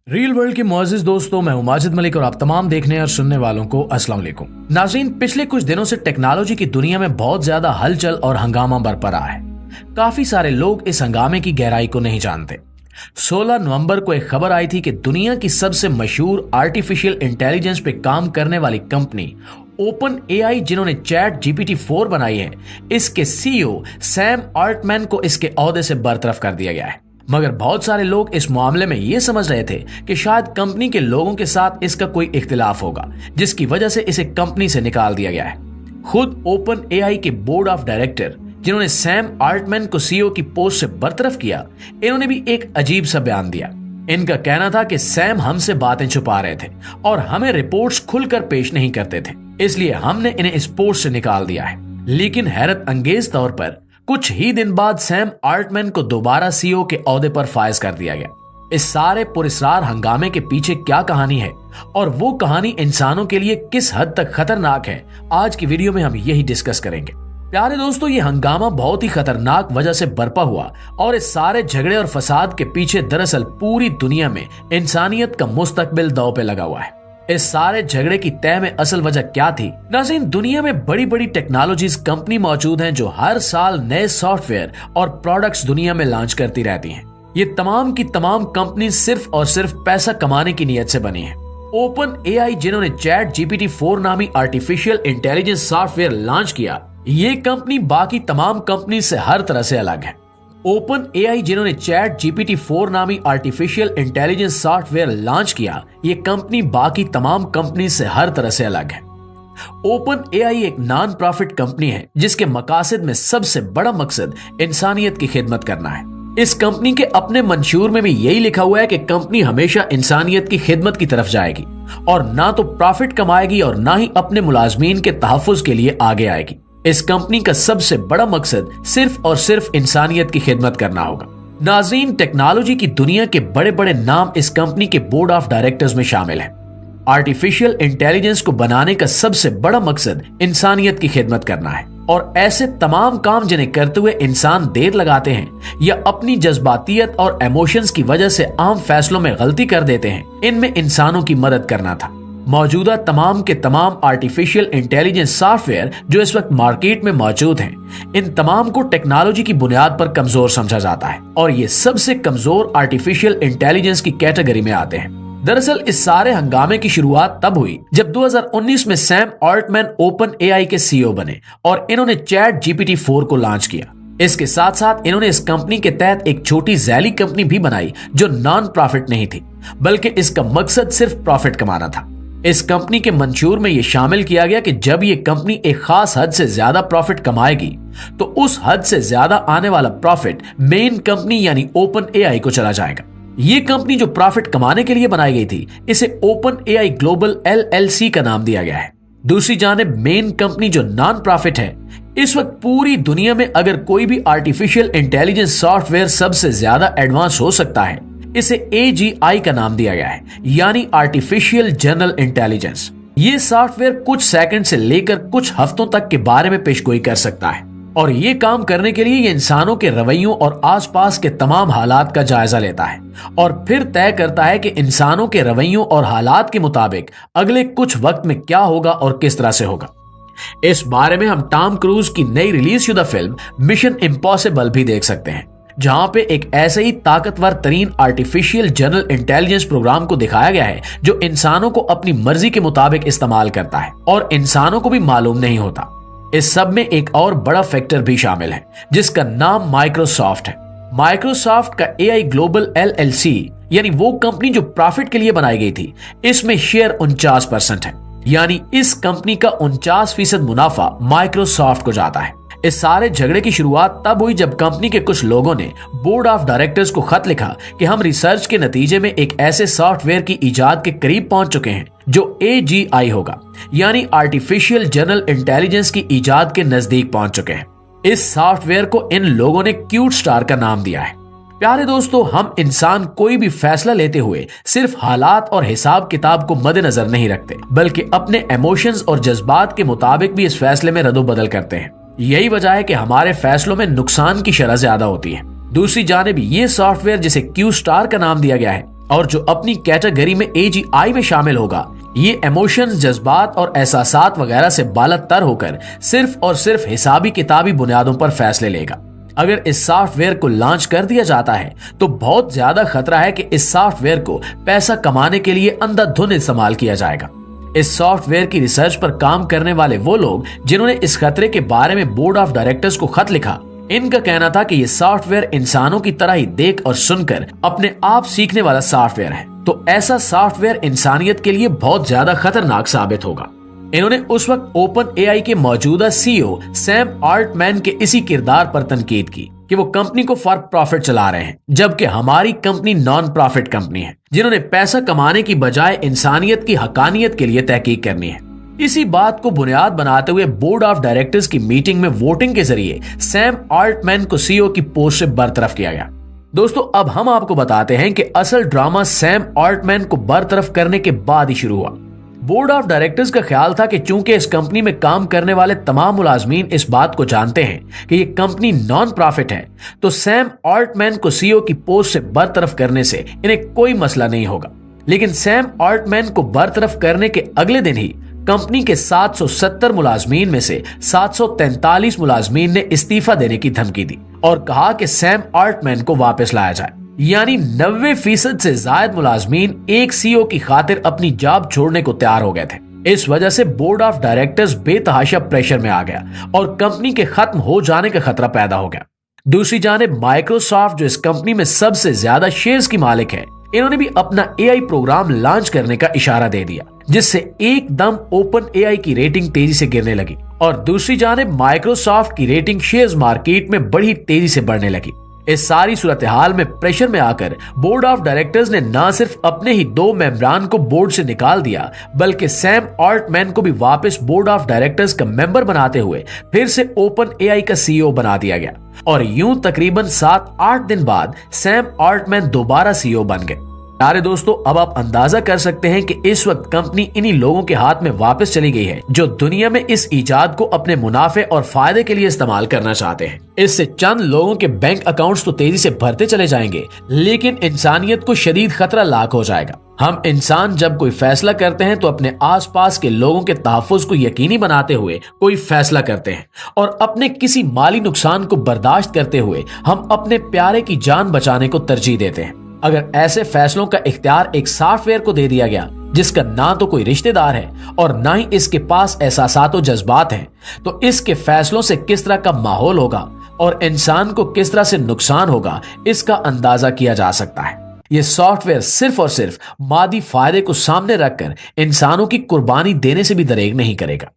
Real world के मुअज़्ज़िज़ दोस्तों, मैं हूं माजिद मलिक और आप तमाम देखने और सुनने वालों को अस्सलाम वालेकुम। नाज़रीन, पिछले कुछ दिनों से टेक्नोलॉजी की दुनिया में बहुत ज्यादा हलचल और हंगामा बरपा रहा है। काफी सारे लोग इस हंगामे की गहराई को नहीं जानते। 16 नवंबर को एक खबर आई थी कि दुनिया की सबसे मशहूर आर्टिफिशियल इंटेलिजेंस पे काम करने वाली कंपनी ओपन एआई, जिन्होंने चैट जीपीटी 4 बनाई है, इसके सीईओ सैम ऑल्टमैन को इसके ओहदे से बरतरफ कर दिया गया है। मगर बहुत सारे लोग इस मामले में ये समझ रहे थे कि शायद कंपनी के लोगों के साथ इसका कोई इख्तिलाफ होगा, जिसकी वजह से इसे कंपनी से निकाल दिया गया है। खुद ओपन एआई के बोर्ड ऑफ डायरेक्टर, जिन्होंने सैम ऑल्टमैन को सीईओ की पोस्ट से बरतरफ किया, इन्होंने भी एक अजीब सा बयान दिया। इनका कहना था कि सैम हमसे बातें छुपा रहे थे और हमें रिपोर्ट्स खुलकर पेश नहीं करते थे, इसलिए हमने इन्हें इस पोस्ट से निकाल दिया है। लेकिन हैरत अंगेज तौर पर कुछ ही दिन बाद सैम ऑल्टमैन को दोबारा सीईओ के ओहदे पर फायज कर दिया गया। इस सारे पुरस्कार हंगामे के पीछे क्या कहानी है और वो कहानी इंसानों के लिए किस हद तक खतरनाक है, आज की वीडियो में हम यही डिस्कस करेंगे। प्यारे दोस्तों, ये हंगामा बहुत ही खतरनाक वजह से बरपा हुआ और इस सारे झगड़े और फसाद के पीछे दरअसल पूरी दुनिया में इंसानियत का मुस्तकबिल दांव पे लगा हुआ है। इस सारे झगड़े की तय में असल वजह क्या थी? नाज़रीन, दुनिया में बड़ी बड़ी टेक्नोलॉजीज कंपनी मौजूद हैं जो हर साल नए सॉफ्टवेयर और प्रोडक्ट्स दुनिया में लॉन्च करती रहती हैं। ये तमाम की तमाम कंपनी सिर्फ और सिर्फ पैसा कमाने की नीयत से बनी है। ओपन एआई, जिन्होंने चैट जीपीटी 4 नामी आर्टिफिशियल इंटेलिजेंस सॉफ्टवेयर लॉन्च किया, ये कंपनी बाकी तमाम कंपनी से हर तरह से अलग है। ओपन एआई, जिन्होंने चैट जीपीटी 4 नामी आर्टिफिशियल इंटेलिजेंस सॉफ्टवेयर लॉन्च किया, ये कंपनी बाकी तमाम कंपनी से हर तरह से अलग है। ओपन एआई एक नॉन प्रॉफिट कंपनी है जिसके मकासद में सबसे बड़ा मकसद इंसानियत की खिदमत करना है। इस कंपनी के अपने मंशूर में भी यही लिखा हुआ है कि कंपनी हमेशा इंसानियत की खिदमत की तरफ जाएगी और ना तो प्रॉफिट कमाएगी और ना ही अपने मुलाजमीन के तहफ्फुज के लिए आगे आएगी। इस कंपनी का सबसे बड़ा मकसद सिर्फ और सिर्फ इंसानियत की खिदमत करना होगा। नाज़रीन, टेक्नोलॉजी की दुनिया के बड़े बड़े नाम इस कंपनी के बोर्ड ऑफ डायरेक्टर्स में शामिल हैं। आर्टिफिशियल इंटेलिजेंस को बनाने का सबसे बड़ा मकसद इंसानियत की खिदमत करना है और ऐसे तमाम काम जिन्हें करते हुए इंसान देर लगाते हैं या अपनी जज्बातियत और इमोशंस की वजह से आम फैसलों में गलती कर देते हैं, इनमें इंसानों की मदद करना था। मौजूदा तमाम के तमाम आर्टिफिशियल इंटेलिजेंस सॉफ्टवेयर जो इस वक्त मार्केट में मौजूद हैं, इन तमाम को टेक्नोलॉजी की बुनियाद पर कमजोर समझा जाता है और ये सबसे कमजोर आर्टिफिशियल इंटेलिजेंस की कैटेगरी में आते हैं। दरअसल इस सारे हंगामे की शुरुआत तब हुई जब 2019 में सैम ऑल्टमैन ओपन एआई के सीईओ बने और इन्होंने चैट जीपीटी 4 को लॉन्च किया। इसके साथ साथ इन्होंने इस कंपनी के तहत एक छोटी जैली कंपनी भी बनाई जो नॉन प्रॉफिट नहीं थी, बल्कि इसका मकसद सिर्फ प्रॉफिट कमाना था। इस कंपनी के मंशूर में यह शामिल किया गया कि जब ये कंपनी एक खास हद से ज्यादा प्रॉफिट कमाएगी तो उस हद से ज्यादा आने वाला प्रॉफिट मेन कंपनी यानी ओपन एआई को चला जाएगा। ये कंपनी जो प्रॉफिट कमाने के लिए बनाई गई थी, इसे ओपन एआई ग्लोबल एलएलसी का नाम दिया गया है। दूसरी जानिब मेन कंपनी जो नॉन प्रॉफिट है, इस वक्त पूरी दुनिया में अगर कोई भी आर्टिफिशियल इंटेलिजेंस सॉफ्टवेयर सबसे ज्यादा एडवांस हो सकता है, इसे AGI का नाम दिया गया है, यानी आर्टिफिशियल जनरल इंटेलिजेंस। ये सॉफ्टवेयर कुछ सेकंड से लेकर कुछ हफ्तों तक के बारे में पेशगोई कर सकता है और ये काम करने के लिए ये इंसानों के रवैयों और आसपास के तमाम हालात का जायजा लेता है और फिर तय करता है कि इंसानों के रवैयों और हालात के मुताबिक अगले कुछ वक्त में क्या होगा और किस तरह से होगा। इस बारे में हम टॉम क्रूज की नई रिलीज शुदा फिल्म मिशन इम्पॉसिबल भी देख सकते हैं, जहां पे एक ऐसे ही ताकतवर तरीन आर्टिफिशियल जनरल इंटेलिजेंस प्रोग्राम को दिखाया गया है जो इंसानों को अपनी मर्जी के मुताबिक इस्तेमाल करता है और इंसानों को भी मालूम नहीं होता। इस सब में एक और बड़ा फैक्टर भी शामिल है जिसका नाम माइक्रोसॉफ्ट है। माइक्रोसॉफ्ट का एआई ग्लोबल एलएलसी, यानी वो कंपनी जो प्रॉफिट के लिए बनाई गई थी, इसमें शेयर 49% है, यानी इस कंपनी का 49% मुनाफा माइक्रोसॉफ्ट को जाता है। इस सारे झगड़े की शुरुआत तब हुई जब कंपनी के कुछ लोगों ने बोर्ड ऑफ डायरेक्टर्स को खत लिखा कि हम रिसर्च के नतीजे में एक ऐसे सॉफ्टवेयर की इजाद के करीब पहुंच चुके हैं जो AGI होगा, यानी आर्टिफिशियल जनरल इंटेलिजेंस की इजाद के नजदीक पहुंच चुके हैं। इस सॉफ्टवेयर को इन लोगों ने क्यूट स्टार का नाम दिया है। प्यारे दोस्तों, हम इंसान कोई भी फैसला लेते हुए सिर्फ हालात और हिसाब किताब को मद्देनजर नहीं रखते, बल्कि अपने इमोशंस और जज्बात के मुताबिक भी इस फैसले में रद्दोबदल करते हैं। यही वजह है कि हमारे फैसलों में नुकसान की शरह ज्यादा होती है। दूसरी जानिब ये सॉफ्टवेयर जिसे क्यू स्टार का नाम दिया गया है, और जो अपनी कैटेगरी में AGI में शामिल होगा, ये इमोशंस, जज्बात और एहसासात वगैरह से बालतर होकर सिर्फ और सिर्फ हिसाबी किताबी बुनियादों पर फैसले लेगा। अगर इस सॉफ्टवेयर को लॉन्च कर दिया जाता है तो बहुत ज्यादा खतरा है कि इस सॉफ्टवेयर को पैसा कमाने के लिए अंधाधुंध इस्तेमाल किया जाएगा। इस सॉफ्टवेयर की रिसर्च पर काम करने वाले वो लोग जिन्होंने इस खतरे के बारे में बोर्ड ऑफ डायरेक्टर्स को खत लिखा, इनका कहना था कि ये सॉफ्टवेयर इंसानों की तरह ही देख और सुनकर अपने आप सीखने वाला सॉफ्टवेयर है, तो ऐसा सॉफ्टवेयर इंसानियत के लिए बहुत ज्यादा खतरनाक साबित होगा। इन्होंने उस वक्त ओपन AI के मौजूदा CEO सैम ऑल्टमैन के इसी किरदार पर तनकीद की कि वो कंपनी को फॉर प्रॉफिट चला रहे हैं, जबकि हमारी कंपनी नॉन प्रॉफिट कंपनी है जिन्होंने पैसा कमाने की बजाय इंसानियत की हकानियत के लिए तहकीक करनी है। इसी बात को बुनियाद बनाते हुए बोर्ड ऑफ डायरेक्टर्स की मीटिंग में वोटिंग के जरिए सैम ऑल्टमैन को CEO की पोस्ट से बरतरफ किया गया। दोस्तों, अब हम आपको बताते हैं कि असल ड्रामा सैम ऑल्टमैन को बरतरफ करने के बाद ही शुरू हुआ। बोर्ड ऑफ डायरेक्टर्स का ख्याल था कि चूंकि इस कंपनी में काम करने वाले तमाम मुलाजमीन इस बात को जानते हैं कि ये कंपनी नॉन प्रॉफिट है, तो सैम ऑल्टमैन को CEO की पोस्ट से बरतरफ करने से इन्हें कोई मसला नहीं होगा। लेकिन सैम ऑल्टमैन को बरतरफ करने के अगले दिन ही कंपनी के 770 मुलाजमीन में से 743 मुलाजमीन ने इस्तीफा देने की धमकी दी और कहा कि सैम ऑल्टमैन को वापस लाया जाए। यानी 90% से ज्यादा मुलाजमीन एक CEO की खातिर अपनी जॉब छोड़ने को तैयार हो गए थे। इस वजह से बोर्ड ऑफ डायरेक्टर्स बेतहाशा प्रेशर में आ गया और कंपनी के खत्म हो जाने का खतरा पैदा हो गया। दूसरी जानिब माइक्रोसॉफ्ट, जो इस कंपनी में सबसे ज्यादा शेयर्स की मालिक है, इन्होंने भी अपना AI प्रोग्राम लॉन्च करने का इशारा दे दिया, जिससे एकदम ओपन AI की रेटिंग तेजी से गिरने लगी और दूसरी जानिब माइक्रोसॉफ्ट की रेटिंग शेयर्स मार्केट में बड़ी तेजी से बढ़ने लगी। इस सारी सूरत हाल में प्रेशर में आकर बोर्ड ऑफ डायरेक्टर्स ने न सिर्फ अपने ही 2 मेंबरान को बोर्ड से निकाल दिया, बल्कि सैम ऑल्टमैन को भी वापस बोर्ड ऑफ डायरेक्टर्स का मेंबर बनाते हुए फिर से ओपन AI का CEO बना दिया गया और यूं तकरीबन 7-8 दिन बाद सैम ऑल्टमैन दोबारा CEO बन गए। प्यारे दोस्तों, अब आप अंदाजा कर सकते हैं कि इस वक्त कंपनी इन्हीं लोगों के हाथ में वापस चली गई है जो दुनिया में इस इजाद को अपने मुनाफे और फायदे के लिए इस्तेमाल करना चाहते हैं। इससे चंद लोगों के बैंक अकाउंट्स तो तेजी से भरते चले जाएंगे, लेकिन इंसानियत को शदीद खतरा लाक हो जाएगा। हम इंसान जब कोई फैसला करते हैं तो अपने आसपास के लोगों के तहफ्फुज को यकीनी बनाते हुए कोई फैसला करते हैं और अपने किसी माली नुकसान को बर्दाश्त करते हुए हम अपने प्यारे की जान बचाने को तरजीह देते हैं। अगर ऐसे फैसलों का इख्तियार एक सॉफ्टवेयर को दे दिया गया जिसका ना तो कोई रिश्तेदार है और ना ही इसके पास एहसासात और जज्बात हैं, तो इसके फैसलों से किस तरह का माहौल होगा और इंसान को किस तरह से नुकसान होगा, इसका अंदाजा किया जा सकता है। यह सॉफ्टवेयर सिर्फ और सिर्फ मादी फायदे को सामने रखकर इंसानों की कुर्बानी देने से भी दरेग नहीं करेगा।